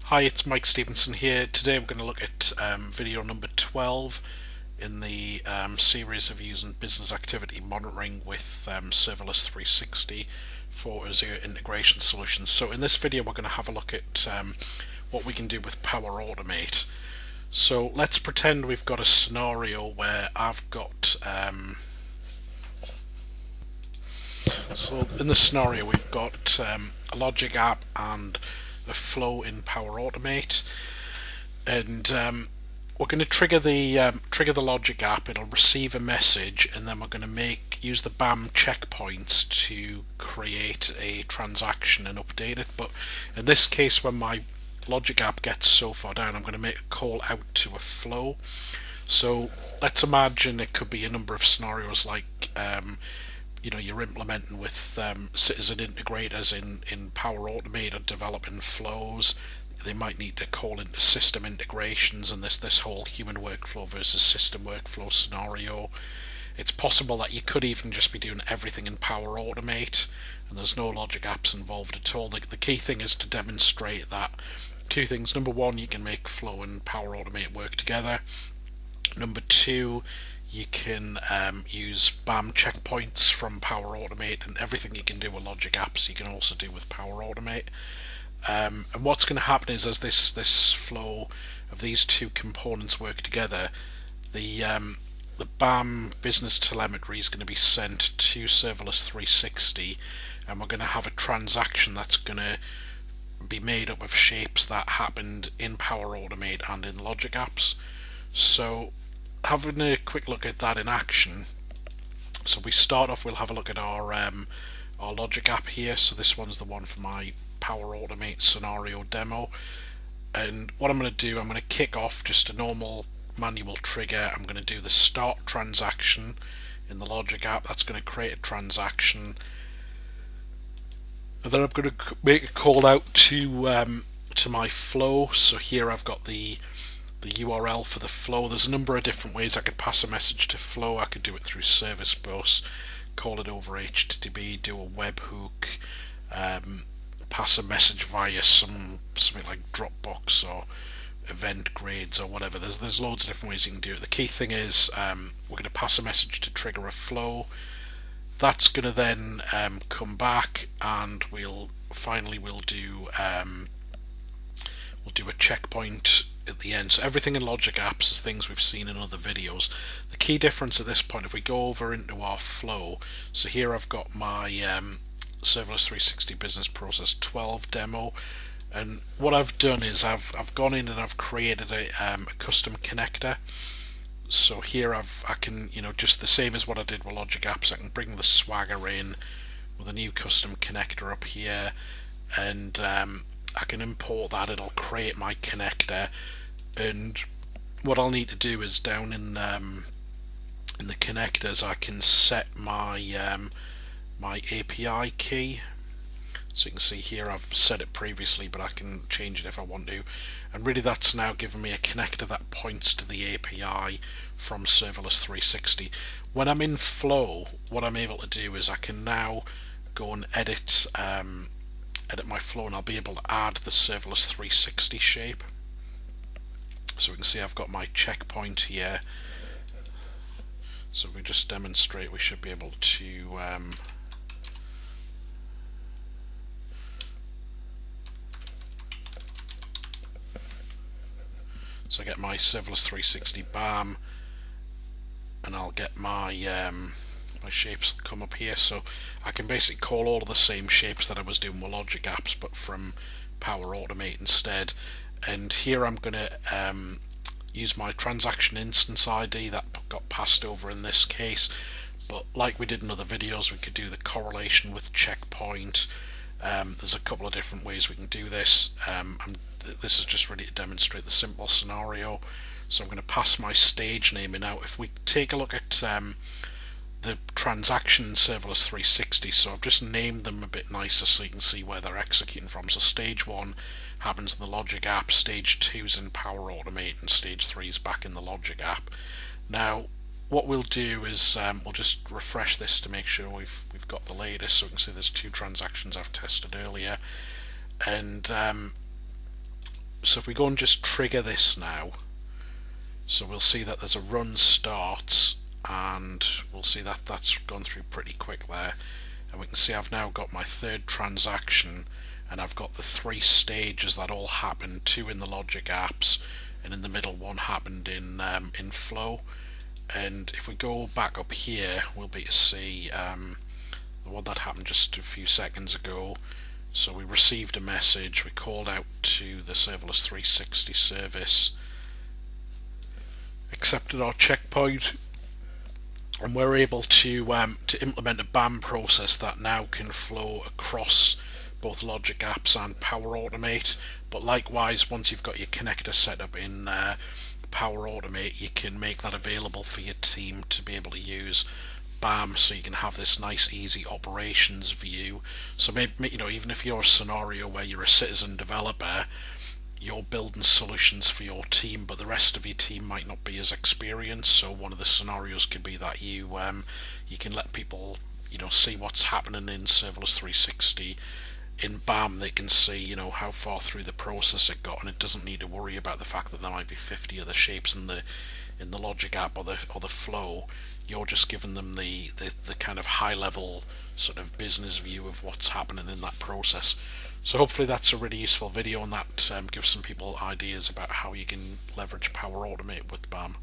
Hi, it's Mike Stevenson here. Today we're going to look at video number 12 in the series of using business activity monitoring with Serverless 360 for Azure integration solutions. So in this video we're going to have a look at what we can do with Power Automate. So let's pretend we've got a scenario where I've got so in this scenario we've got a logic app and a flow in Power Automate, and we're going to trigger the logic app. It'll receive a message, and then we're going to use the BAM checkpoints to create a transaction and update it. But in this case, when my logic app gets so far down, I'm going to make a call out to a flow. So let's imagine it could be a number of scenarios, like you're implementing with citizen integrators in Power Automate or developing flows. They might need to call into system integrations and this whole human workflow versus system workflow scenario. It's possible that you could even just be doing everything in Power Automate and there's no logic apps involved at all. The key thing is to demonstrate that two things. Number one, you can make flow and Power Automate work together. Number two, you can use BAM checkpoints from Power Automate, and everything you can do with logic apps you can also do with Power Automate. And what's going to happen is, as this flow of these two components work together, the BAM business telemetry is going to be sent to Serverless 360, and we're going to have a transaction that's going to be made up of shapes that happened in Power Automate and in logic apps. So having a quick look at that in action. So we start off, we'll have a look at our logic app here. So this one's the one for my Power Automate scenario demo. And what I'm going to do, I'm going to kick off just a normal manual trigger. I'm going to do the start transaction in the logic app. That's going to create a transaction. And then I'm going to make a call out to my flow. So here I've got the URL for the flow. There's a number of different ways I could pass a message to flow. I could do it through service bus, call it over HTTP, do a webhook, pass a message via something like Dropbox or event grades or whatever. There's loads of different ways you can do it. The key thing is we're going to pass a message to trigger a flow. That's going to then come back, and we'll do a checkpoint at the end. So everything in logic apps is things we've seen in other videos. The key difference at this point, if we go over into our flow, so here I've got my Serverless 360 Business Process 12 demo, and what I've done is I've gone in and I've created a custom connector. So here I can, just the same as what I did with logic apps, I can bring the Swagger in with a new custom connector up here, and I can import that. It'll create my connector, and what I'll need to do is down in the connectors I can set my my API key. So you can see here I've set it previously, but I can change it if I want to, and really that's now giving me a connector that points to the API from Serverless 360. When I'm in flow, what I'm able to do is I can now go and edit my flow, and I'll be able to add the Serverless 360 shape. So we can see I've got my checkpoint here. So if we just demonstrate, we should be able to so I get my Serverless 360 BAM, and I'll get my my shapes that come up here. So I can basically call all of the same shapes that I was doing with logic apps, but from Power Automate instead. And here I'm going to use my transaction instance ID that got passed over in this case, but like we did in other videos, we could do the correlation with checkpoint. There's a couple of different ways we can do this. This is just really to demonstrate the simple scenario. So I'm going to pass my stage name in. Now if we take a look at the transaction in Serverless 360, so I've just named them a bit nicer so you can see where they're executing from. So stage 1 happens in the logic app, stage 2 is in Power Automate, and stage 3 is back in the logic app. Now what we'll do is we'll just refresh this to make sure we've got the latest, so we can see there's two transactions I've tested earlier, and So if we go and just trigger this now, so we'll see that there's a run starts, and we'll see that that's gone through pretty quick there. And we can see I've now got my third transaction, and I've got the 3 stages that all happened, 2 in the logic apps, and in the middle one happened in flow. And if we go back up here, we'll be to see the one that happened just a few seconds ago. So we received a message, we called out to the Serverless 360 service, accepted our checkpoint, and we're able to implement a BAM process that now can flow across both Logic Apps and Power Automate. But likewise, once you've got your connector set up in Power Automate, you can make that available for your team to be able to use BAM, so you can have this nice easy operations view. So maybe, even if you're a scenario where you're a citizen developer, you're building solutions for your team, but the rest of your team might not be as experienced. So one of the scenarios could be that you can let people see what's happening in Serverless 360. In BAM, they can see how far through the process it got, and it doesn't need to worry about the fact that there might be 50 other shapes in the logic app or the flow. You're just giving them the kind of high level sort of business view of what's happening in that process. So hopefully that's a really useful video, and that gives some people ideas about how you can leverage Power Automate with BAM.